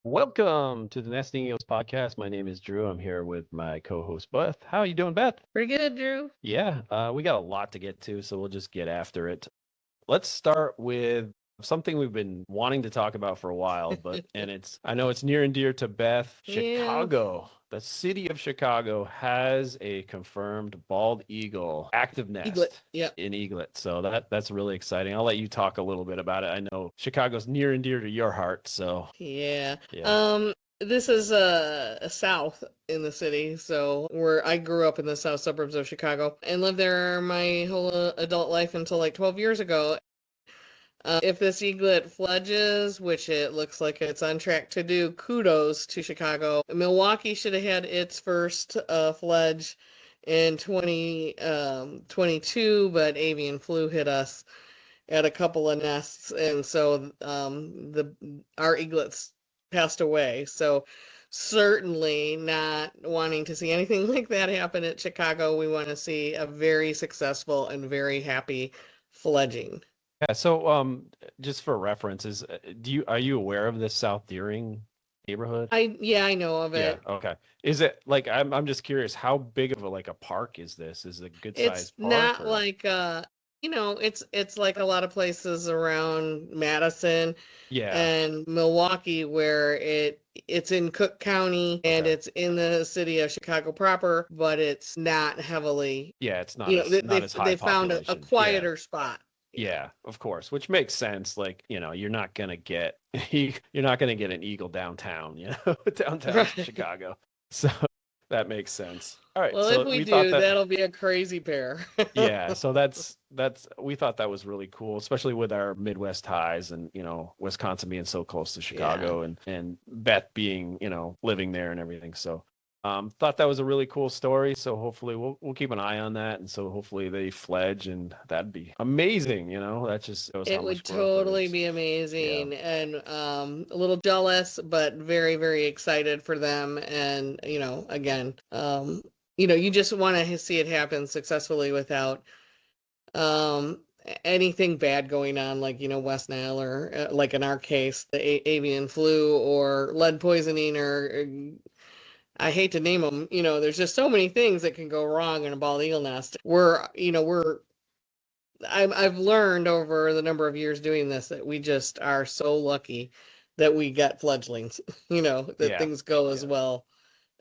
Welcome to the Nesting Eagles podcast. My name is Drew. I'm here with my co-host Beth. How are you doing, Beth? Pretty good, Drew. Yeah, we got a lot to get to, so we'll just get after it. Let's start with something we've been wanting to talk about for a while, but I know it's near and dear to Beth. Yeah. Chicago, the city of Chicago has a confirmed bald eagle active Eaglet. nest Yep. in eaglet. So that's really exciting. I'll let you talk a little bit about it. I know Chicago's near and dear to your heart, so Yeah. yeah. This is south in the city, so where I grew up in the south suburbs of Chicago and lived there my whole adult life until like 12 years ago. If this eaglet fledges, which it looks like it's on track to do, kudos to Chicago. Milwaukee should have had its first fledge in 2022, but avian flu hit us at a couple of nests, and so the our eaglets passed away. So certainly not wanting to see anything like that happen at Chicago. We want to see a very successful and very happy fledging. Yeah, so just for references, are you aware of this South Deering neighborhood? Yeah, I know of Yeah, it. okay. Is it like I'm just curious, how big of a park is this? Is it a good It's sized park not or like it's like a lot of places around Madison yeah, and Milwaukee where it's in Cook County and okay. it's in the city of Chicago proper, but it's not heavily, Yeah, it's they not as high they found a population. Yeah. quieter spot. Yeah. Yeah, of course, which makes sense. Like, you're not gonna get you're not gonna get an eagle downtown, downtown Right. Chicago. So that makes sense. All right, Well, if so we we thought do, that that'll be a crazy pair. yeah, so that's we thought that was really cool, especially with our Midwest ties and Wisconsin being so close to Yeah. Chicago and Beth being living there and everything. So thought that was a really cool story. So hopefully we'll keep an eye on that, and so hopefully they fledge, and that'd be amazing. That just shows how It much would growth there totally is. be Yeah. amazing and a little jealous, but very, very excited for them. And, again, you just want to see it happen successfully without anything bad going on, like, West Nile or like in our case, the avian flu or lead poisoning or I hate to name them, there's just so many things that can go wrong in a bald eagle nest. I've learned over the number of years doing this that we just are so lucky that we get fledglings, that Yeah. things go as Yeah. well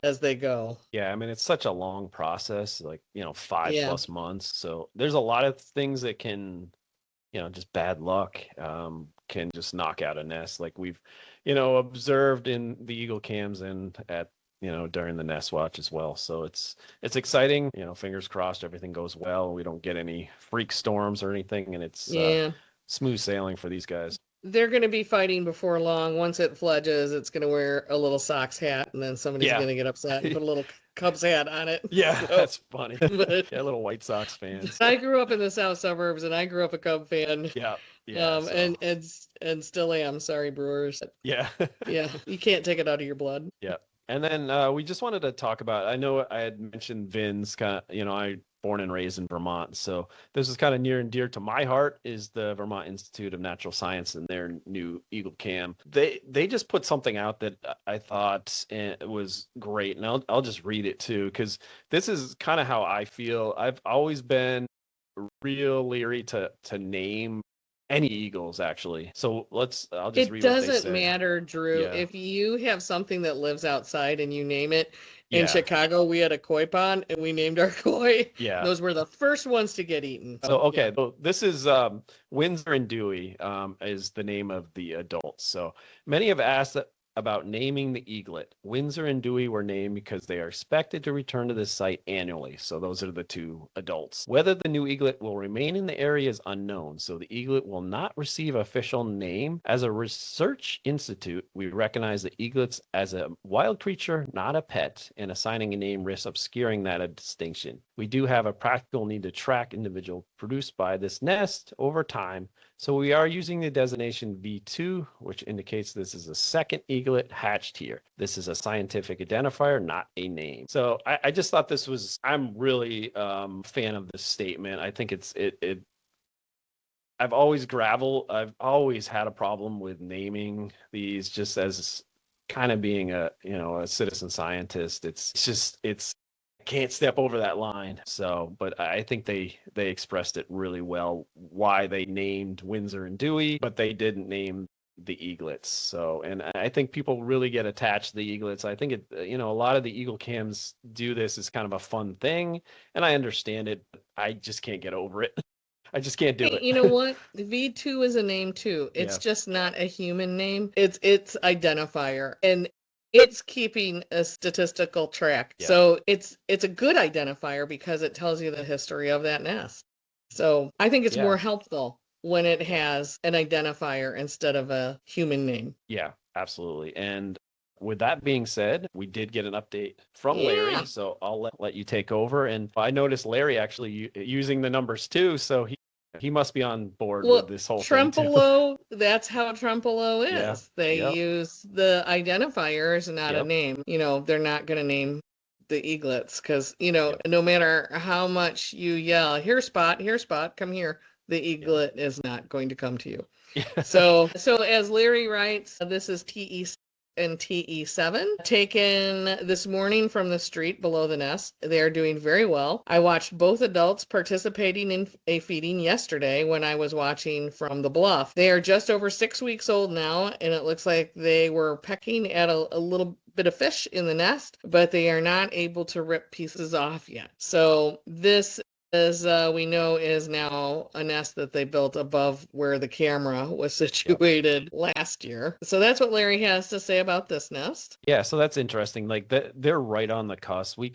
as they go. Yeah, I mean, it's such a long process, like, five Yeah. plus months. So there's a lot of things that can just bad luck can just knock out a nest. Like we've, observed in the eagle cams and at, during the nest watch as well. So it's exciting. Fingers crossed everything goes well. We don't get any freak storms or anything, and it's Yeah. smooth sailing for these guys. They're going to be fighting before long. Once it fledges, it's going to wear a little Sox hat, and then somebody's Yeah. going to get upset and put a little Cubs hat on it. Yeah, So, that's funny. but Yeah, little White Sox fans. I grew up in the south suburbs, and I grew up a Cub fan, Yeah. Yeah. So, and still am. Sorry, Brewers. yeah. Yeah, you can't take it out of your blood. Yeah. And then we just wanted to talk about, I know I had mentioned Vin's kind of, I born and raised in Vermont. So this is kind of near and dear to my heart is the Vermont Institute of Natural Science and their new Eagle Cam. They just put something out that I thought was great. And I'll just read it too, because this is kind of how I feel. I've always been real leery to name any eagles actually. So I'll just It read what they doesn't say. matter, Drew. Yeah. If you have something that lives outside and you name it, in Yeah. Chicago, we had a koi pond and we named our koi. Yeah. Those were the first ones to get eaten. So Yeah. okay, so this is Windsor and Dewey is the name of the adults. So many have asked about naming the eaglet. Windsor and Dewey were named because they are expected to return to this site annually. So those are the two adults. Whether the new eaglet will remain in the area is unknown. So the eaglet will not receive official name. As a research institute, we recognize the eaglets as a wild creature, not a pet, and assigning a name risks obscuring that distinction. We do have a practical need to track individual produced by this nest over time. So we are using the designation V2, which indicates this is a second eaglet hatched here. This is a scientific identifier, not a name. So I just thought I'm really fan of this statement. I think I've always had a problem with naming these just as kind of being a citizen scientist, it's can't step over that line. So, but I think they expressed it really well why they named Windsor and Dewey, but they didn't name the eaglets. So, and I think people really get attached to the eaglets. I think a lot of the eagle cams do this as kind of a fun thing, and I understand it, but I just can't get over it. I just can't do Hey, it. you know what? V2 is a name too. It's Yeah. just not a human name. It's identifier, and it's keeping a statistical track. Yeah. So it's a good identifier because it tells you the history of that nest. So I think it's Yeah. more helpful when it has an identifier instead of a human name. Yeah, absolutely. And with that being said, we did get an update from Larry, Yeah. so I'll let you take over. And I noticed Larry actually using the numbers too, so he must be on board with Well, this whole thing too. Trempealeau, that's how Trempealeau Yeah. is. They Yep. use the identifiers, not a Yep. name. They're not going to name the eaglets because, Yep. no matter how much you yell, here, spot, come here, the Yep. eaglet is not going to come to you. Yeah. So as Larry writes, this is TE and TE7 taken this morning from the street below the nest. They are doing very well. I watched both adults participating in a feeding yesterday when I was watching from the bluff. They are just over 6 weeks old now, and it looks like they were pecking at a little bit of fish in the nest, but they are not able to rip pieces off yet. So this, as we know, is now a nest that they built above where the camera was situated last year. So that's what Larry has to say about this nest. Yeah, so that's interesting. Like they're right on the cusp. We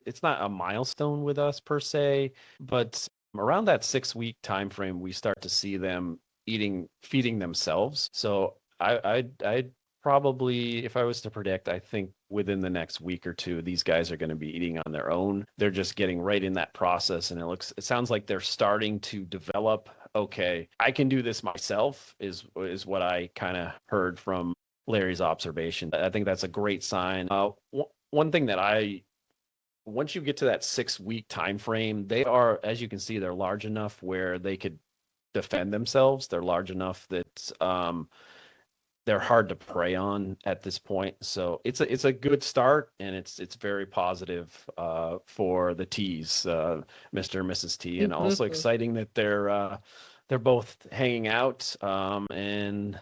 it's not a milestone with us per se, but around that 6 week time frame, we start to see them feeding themselves. So I'd probably, if I was to predict, I think within the next week or two, these guys are going to be eating on their own. They're just getting right in that process, and it sounds like they're starting to develop. Okay, I can do this myself, is what I kind of heard from Larry's observation. I think that's a great sign. One thing once you get to that 6 week time frame, they are, as you can see, they're large enough where they could defend themselves. They're large enough that they're hard to prey on at this point. So it's a good start, and it's very positive for the T's, Mr. and Mrs. T, and also exciting that they're both hanging out and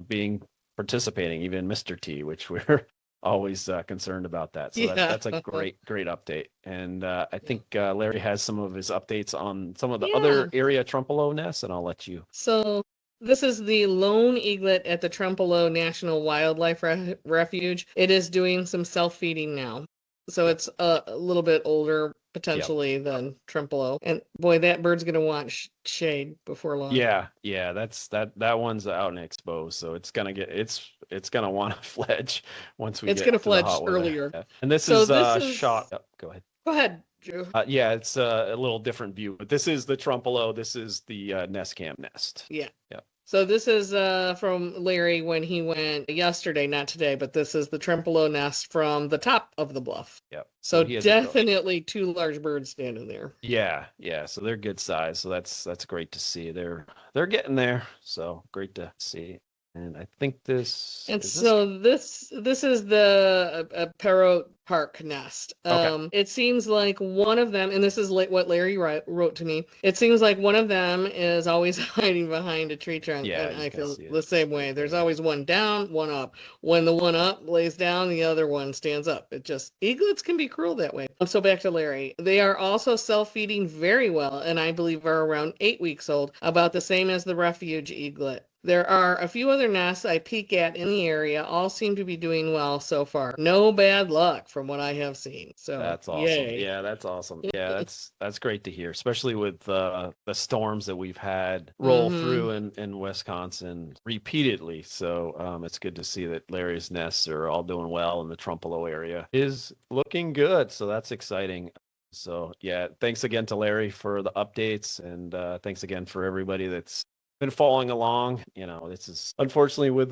being participating, even Mr. T, which we're always concerned about that. So that's a great update. And I think Larry has some of his updates on some of the other area Trempealeau nests, and I'll let you. So this is the lone eaglet at the Trempealeau National Wildlife Refuge. It is doing some self-feeding now. So it's a little bit older potentially than Trempealeau. And boy, that bird's going to want shade before long. Yeah, that one's out and exposed, so it's gonna want to fledge once we It's get going to to the fledge hot weather. earlier. Yeah. And this So is this is shot. Oh, go ahead. Go ahead, Drew. Yeah, it's a little different view, but this is the Trempealeau. This is the nest cam nest. Yeah. Yeah. So this is from Larry when he went yesterday, not today, but this is the Trempealeau nest from the top of the bluff. Yep. So definitely two large birds standing there. Yeah. So they're good size. So that's great to see. They're getting there. So great to see. And I think this. And so this is the Parrot Park nest. Okay. It seems like one of them, and this is what Larry wrote to me. It seems like one of them is always hiding behind a tree trunk. Yeah, and I feel the same way. There's always one down, one up. When the one up lays down, the other one stands up. Eaglets can be cruel that way. So back to Larry. They are also self-feeding very well, and I believe are around 8 weeks old, about the same as the refuge eaglet. There are a few other nests I peek at in the area. All seem to be doing well so far. No bad luck from what I have seen. So that's awesome. Yay. Yeah, that's awesome. Yeah, that's great to hear, especially with the storms that we've had roll through in Wisconsin repeatedly. So it's good to see that Larry's nests are all doing well, and the Trempealeau area is looking good. So that's exciting. So yeah, thanks again to Larry for the updates, and thanks again for everybody that's been following along. This is unfortunately with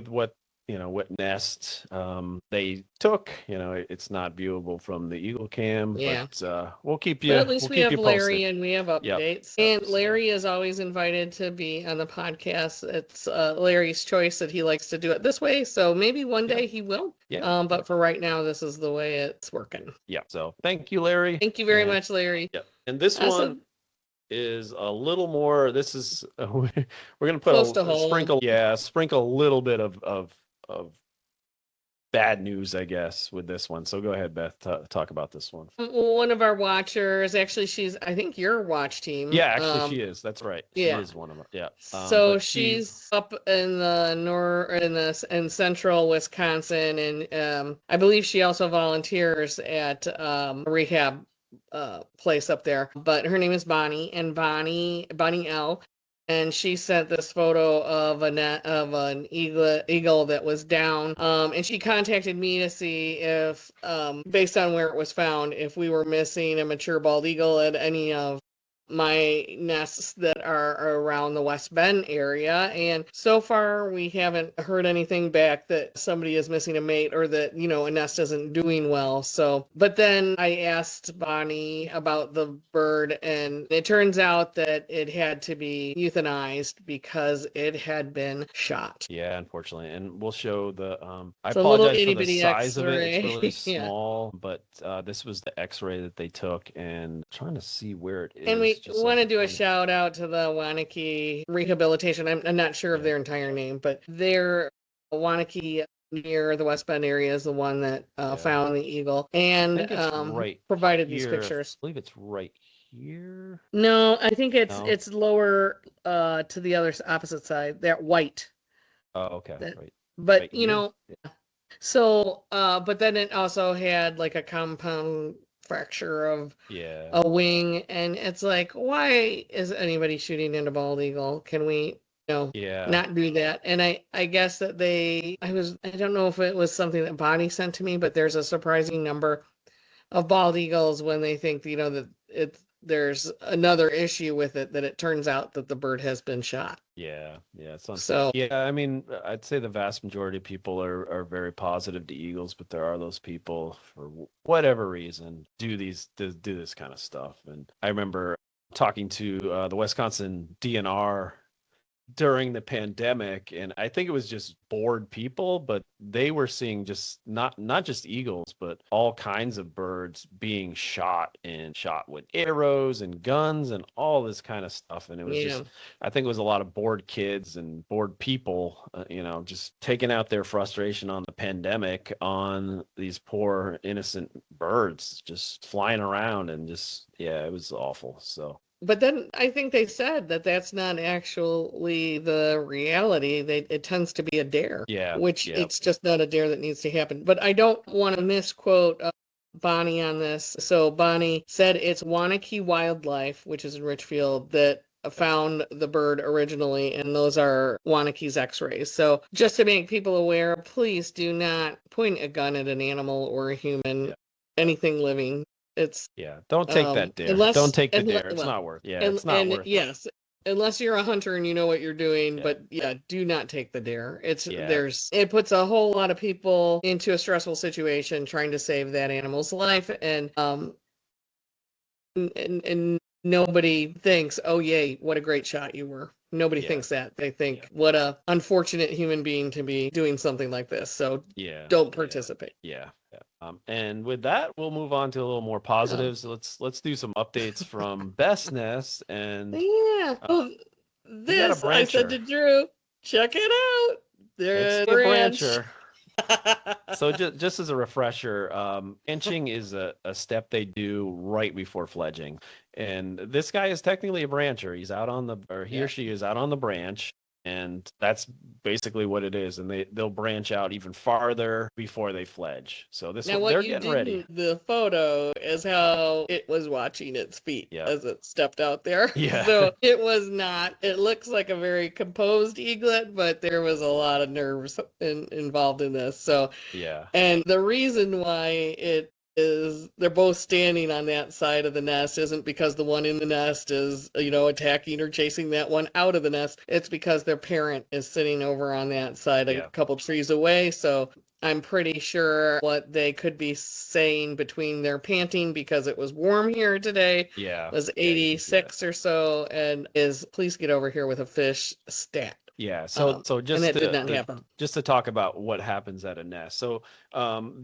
what what nest they took. It's not viewable from the Eagle Cam, Yeah. but we'll keep But you at least we'll we keep have you Larry posted. and we have Yep. updates. Yep. And Larry is always invited to be on the podcast. It's Larry's choice that he likes to do it this way. So maybe one Yep. day he will. Yeah. But for right now, this is the way it's working. Yeah. So thank you, Larry. Thank you very And much, Larry. yep. And this one Awesome. is a little more. This is we're gonna put Close to a home. sprinkle. Yeah, sprinkle a little bit of bad news, I guess, with this one. So go ahead, Beth. Talk about this one. One of our watchers, actually, she's, I think, your watch team. Yeah, actually, she is. That's right. She Yeah. is one of them. Yeah. So But she's up in the in central Wisconsin, and I believe she also volunteers at a rehab place up there. But her name is Bonnie, and Bonnie L. And she sent this photo of an eagle that was down. And she contacted me to see if, based on where it was found, if we were missing a mature bald eagle at any of my nests that are around the West Bend area. And so far, we haven't heard anything back that somebody is missing a mate or that, a nest isn't doing well. So, but then I asked Bonnie about the bird, and it turns out that it had to be euthanized because it had been shot. yeah, unfortunately, and we'll show the. I It's a little apologize for the itty-bitty size of it. It's X-ray. really Yeah. small, but this was the X-ray that they took, and I'm trying to see where it is. And we just so I want to can do a find it. shout out to the Wanakee Rehabilitation. I'm not sure of Yeah. their entire name, but their Wanakee near the West Bend area is the one that Yeah. found the eagle I and think it's right provided these here. pictures. I believe it's right here. No, I think it's No? it's lower to the other opposite side. That white. Oh, okay. That, Right. but Right here. Yeah. so but then it also had like a compound fracture of Yeah. a wing, and it's like, why is anybody shooting at a bald eagle? Can we Yeah. not do that? And I guess that I don't know if it was something that Bonnie sent to me, but there's a surprising number of bald eagles when they think that there's another issue with it, that it turns out that the bird has been shot. Yeah. Yeah. So yeah, I mean, I'd say the vast majority of people are very positive to eagles, but there are those people for whatever reason do this kind of stuff. And I remember talking to the Wisconsin DNR during the pandemic, and I think it was just bored people, but they were seeing just not just eagles, but all kinds of birds being shot with arrows and guns and all this kind of stuff. And it was just, I think it was a lot of bored kids and bored people, just taking out their frustration on the pandemic on these poor innocent birds just flying around, and just, yeah, it was awful. So but then I think they said that that's not actually the reality. It tends to be a dare. yeah, Which yeah, it's just not a dare that needs to happen. But I don't want to misquote Bonnie on this. So Bonnie said it's Wanakee Wildlife, which is in Richfield, that found the bird originally, and those are Wanakee's x-rays. So just to make people aware, please do not point a gun at an animal or a human, anything living. It's don't take that dare. Don't take the dare. It's not worth. Yeah, it's not worth. Yes, unless you're a hunter and you know what you're doing. Yeah. But yeah, do not take the dare. Yeah. It puts a whole lot of people into a stressful situation trying to save that animal's life, and nobody thinks, oh yay, what a great shot you were. Nobody thinks that. They think, what a unfortunate human being to be doing something like this. So don't participate. Yeah. And with that, we'll move on to a little more positive. So let's do some updates from Best Nest. And this I said to Drew, check it out. There's a brancher. So just as a refresher, inching is a step they do right before fledging. And this guy is technically a brancher. He's out on he or she is out on the branch. And that's basically what it is. And they'll branch out even farther before they fledge. So they're getting ready. The photo is how it was watching its feet as it stepped out there. Yeah. So it was not, it looks like a very composed eaglet, but there was a lot of nerves involved in this. So, yeah. And the reason why it is they're both standing on that side of the nest isn't because the one in the nest is, attacking or chasing that one out of the nest. It's because their parent is sitting over on that side a Yeah. couple trees away. So I'm pretty sure what they could be saying between their panting because it was warm here today Yeah. was Yeah, you can see that. 86 or so, and is please get over here with a fish stat. Yeah, so And just that did to not happen. just to talk about what happens at a nest. So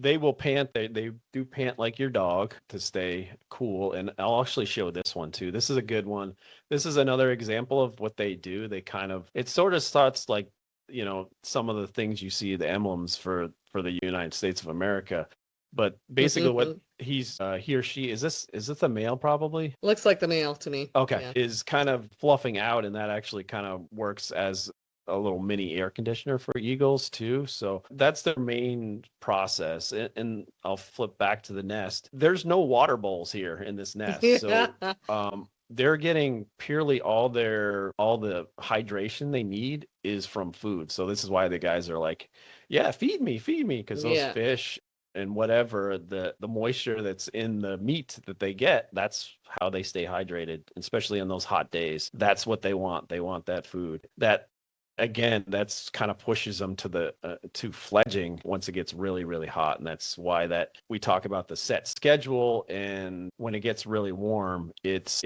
they will pant. They do pant like your dog to stay cool. And I'll actually show this one too. This is a good one. This is another example of what they do. They kind of it sort of starts like some of the things you see the emblems for the United States of America. But basically, what he or she is this a male probably? Looks like the male to me. Okay, Yeah. is kind of fluffing out, and that actually kind of works as a little mini air conditioner for eagles too. So that's their main process. And I'll flip back to the nest. There's no water bowls here in this nest. So they're getting purely all the hydration they need is from food. So this is why the guys are like, yeah, feed me, because those Yeah. fish and whatever the moisture that's in the meat that they get, that's how they stay hydrated, especially on those hot days. That's what they want. They want that food. That again, that's kind of pushes them to the to fledging once it gets really, really hot. And that's why that we talk about the set schedule. And when it gets really warm, it's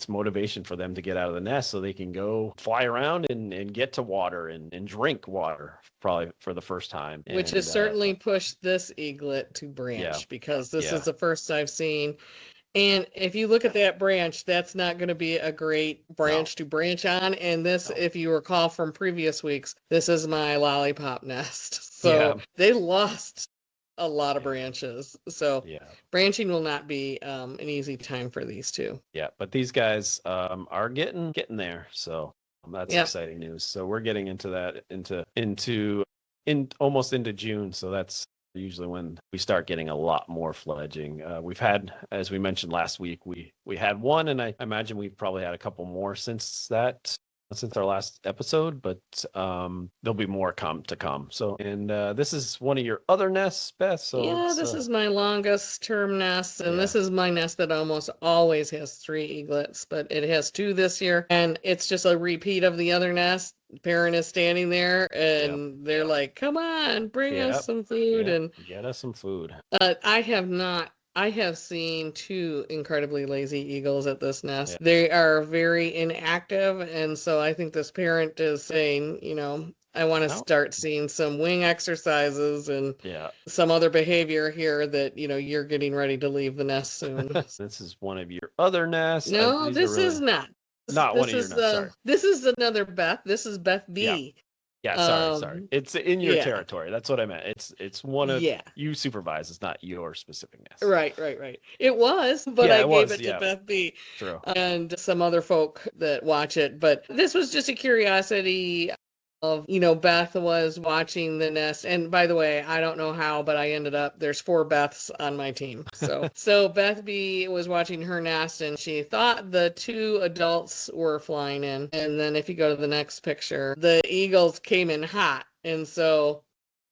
motivation for them to get out of the nest so they can go fly around and get to water and drink water probably for the first time. Which And has certainly pushed this eaglet to branch because this is the first I've seen. And if you look at that branch, that's not going to be a great branch to branch on. And this, if you recall from previous weeks, this is my lollipop nest. So they lost a lot of branches. So branching will not be an easy time for these two. Yeah, but these guys are getting there. So that's exciting news. So we're getting into that in almost into June. So that's usually when we start getting a lot more fledging. We've had, as we mentioned last week, we had one, and I imagine we've probably had a couple more since our last episode, but there'll be more to come. So, and this is one of your other nests, Beth. So yeah, this is my longest term nest, and this is my nest that almost always has 3 eaglets, but it has 2 this year, and it's just a repeat of the other nest. Parent is standing there, and they're like, "Come on, bring us some food," and get us some food. I have seen 2 incredibly lazy eagles at this nest. They are very inactive, and so I think this parent is saying, I want to start seeing some wing exercises and some other behavior here that, you're getting ready to leave the nest soon. This is one of your other nests. No, this is not. Not one of your nests, sorry. This is another Beth. This is Beth B. Yeah, sorry. It's in your territory. That's what I meant. It's one of you supervise. It's not your specific nest. Right. It was, but I gave it to Beth B. True. And some other folk that watch it. But this was just a curiosity of, Beth was watching the nest. And by the way, I don't know how, but there's 4 Beths on my team. So Beth B was watching her nest, and she thought the 2 adults were flying in. And then if you go to the next picture, the eagles came in hot. And so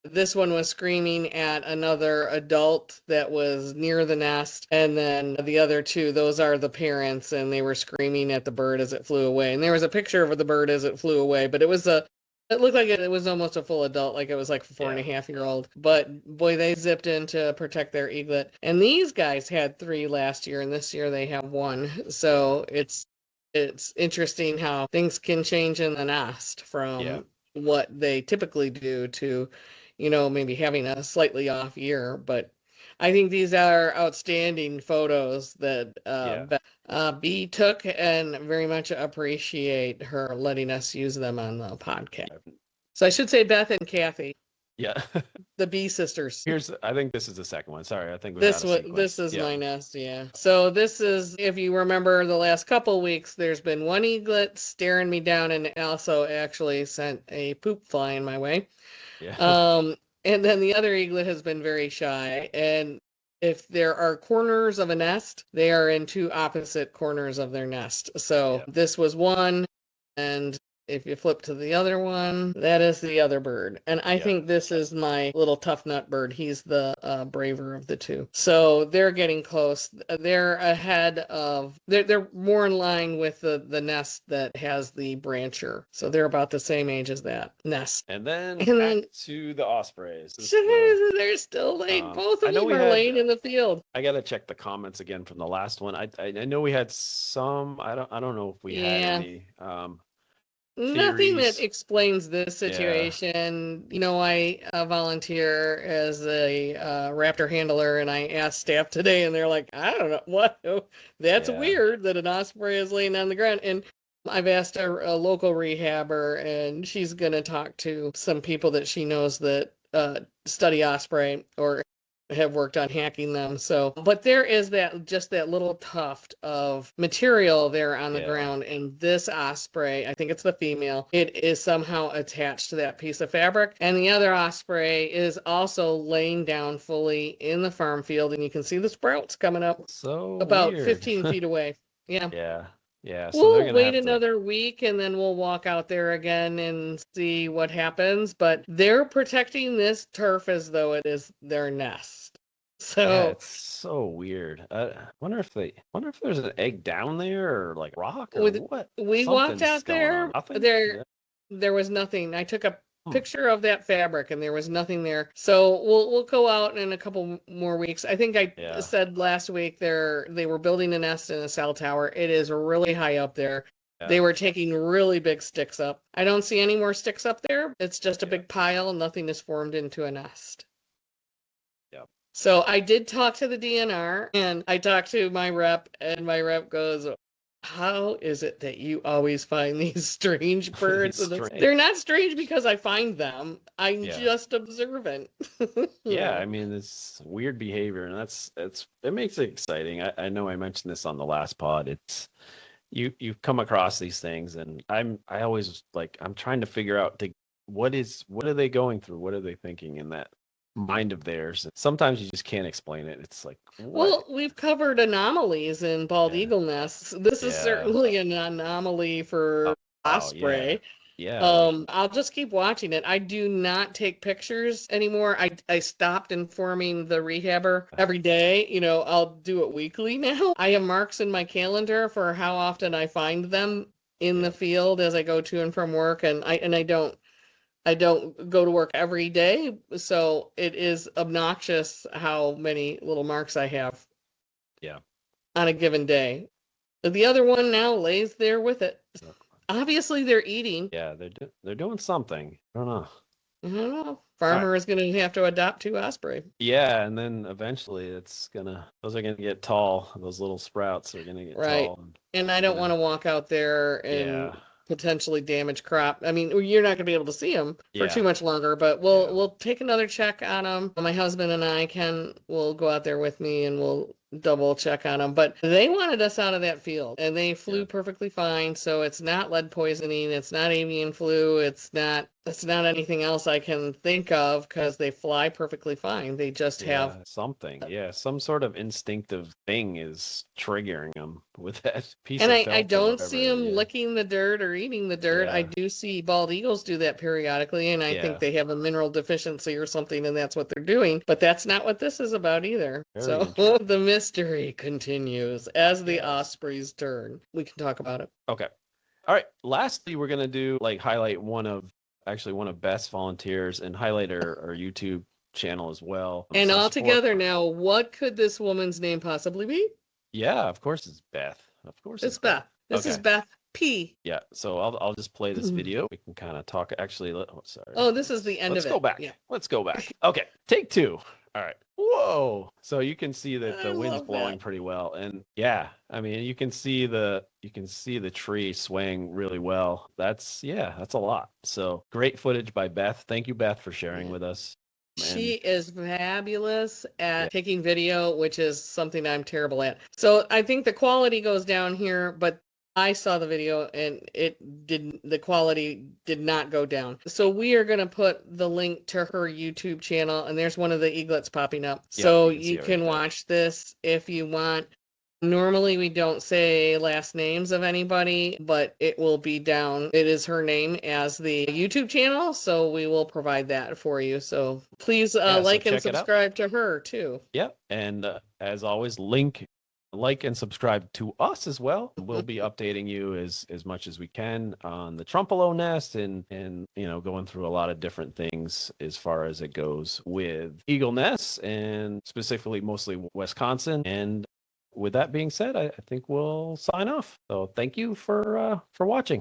this one was screaming at another adult that was near the nest. And then the other 2, those are the parents, and they were screaming at the bird as it flew away. And there was a picture of the bird as it flew away, but it looked like it was almost a full adult, like it was like a 4.5-year-old. But boy, they zipped in to protect their eaglet. And these guys had 3 last year, and this year they have 1. So it's interesting how things can change in the nest from what they typically do to, maybe having a slightly off year. But I think these are outstanding photos that B took, and very much appreciate her letting us use them on the podcast. So I should say Beth and Kathy. Yeah. The B sisters. I think this is the second one. Sorry, I think this is my nest, So this is, if you remember the last couple weeks, there's been 1 eaglet staring me down, and also actually sent a poop flying my way. Yeah. And then the other eaglet has been very shy. And if there are corners of a nest, they are in 2 opposite corners of their nest. So this was one, and If you flip to the other one, that is the other bird. And I think this is my little tough nut bird. He's the braver of the two. So they're getting close. They're ahead of, they're more in line with the nest that has the brancher. So they're about the same age as that nest. And then back to the ospreys. They're still laying. Both of them are laying in the field. I gotta check the comments again from the last one. I know we had some. I don't know if we had any. Nothing that explains this situation. You know, I volunteer as a raptor handler, and I asked staff today, and they're like, I don't know what. That's weird that an osprey is laying on the ground. And I've asked a local rehabber, and she's going to talk to some people that she knows that study osprey or have worked on hacking them. So, but there is just that little tuft of material there on the ground, and this osprey, I think it's the female, it is somehow attached to that piece of fabric, and the other osprey is also laying down fully in the farm field, and you can see the sprouts coming up about 15 feet away. Yeah, so we'll wait another week, and then we'll walk out there again and see what happens. But they're protecting this turf as though it is their nest. So it's so weird. Wonder if there's an egg down there or like rock or what. We walked out there. There was nothing. I took a picture of that fabric, and there was nothing there. So we'll go out in a couple more weeks. I think I said last week they were building a nest in a cell tower. It is really high up there. They were taking really big sticks up. I don't see any more sticks up there. It's just a big pile. Nothing is formed into a nest. So I did talk to the DNR, and I talked to my rep, and my rep goes, how is it that you always find these strange birds? They're not strange because I find them. I'm just observant. I mean, it's weird behavior, and it makes it exciting. I know I mentioned this on the last pod. It's you come across these things, and I'm trying to figure out what are they going through? What are they thinking in that mind of theirs? Sometimes you just can't explain it. It's like, what? Well, we've covered anomalies in bald eagle nests. This is certainly an anomaly for osprey. I'll just keep watching it. I do not take pictures anymore. I stopped informing the rehabber every day. You know, I'll do it weekly now. I have marks in my calendar for how often I find them in the field as I go to and from work, and I don't go to work every day, so it is obnoxious how many little marks I have on a given day. The other one now lays there with it. Obviously, they're eating. Yeah, they're doing something. I don't know. Farmer is going to have to adopt 2 osprey. Yeah, and then eventually those are going to get tall. Those little sprouts are going to get tall. And I don't want to walk out there and potentially damage crop. I mean, you're not going to be able to see them for too much longer, but we'll take another check on them. My husband and I will go out there with me, and we'll double check on them. But they wanted us out of that field, and they flew perfectly fine. So it's not lead poisoning, it's not avian flu, it's not anything else I can think of, because they fly perfectly fine. They just have something. Some sort of instinctive thing is triggering them with that piece and of I don't see them licking the dirt or eating the dirt. I do see bald eagles do that periodically, and I think they have a mineral deficiency or something, and that's what they're doing. But that's not what this is about either. So the mystery continues as the ospreys turn. We can talk about it. Okay. All right. Lastly, we're going to do highlight one of Beth's volunteers and highlight our YouTube channel as well. And all together now, what could this woman's name possibly be? Yeah, of course it's Beth. Of course it's Beth. This is Beth P. Yeah, so I'll just play this video. We can kind of talk. Actually, sorry. Oh, this is the end of it. Let's go back. Yeah. Let's go back. Okay, take 2. All right. Whoa! So you can see that the wind's blowing pretty well, and I mean you can see the tree swaying really well. That's a lot. So great footage by Beth. Thank you, Beth, for sharing with us. She is fabulous at taking video, which is something I'm terrible at. So I think the quality goes down here, but I saw the video and the quality did not go down. So we are going to put the link to her YouTube channel, and there's one of the eaglets popping up. So you can watch this if you want. Normally, we don't say last names of anybody, but it will be down. It is her name as the YouTube channel, so we will provide that for you. So please Yeah, so like and check it out. subscribe to her too. Yep. And as always, like and subscribe to us as well. We'll be updating you as much as we can on the Trempealeau nest and going through a lot of different things as far as it goes with eagle nests and specifically mostly Wisconsin. And with that being said, I think we'll sign off. So thank you for watching.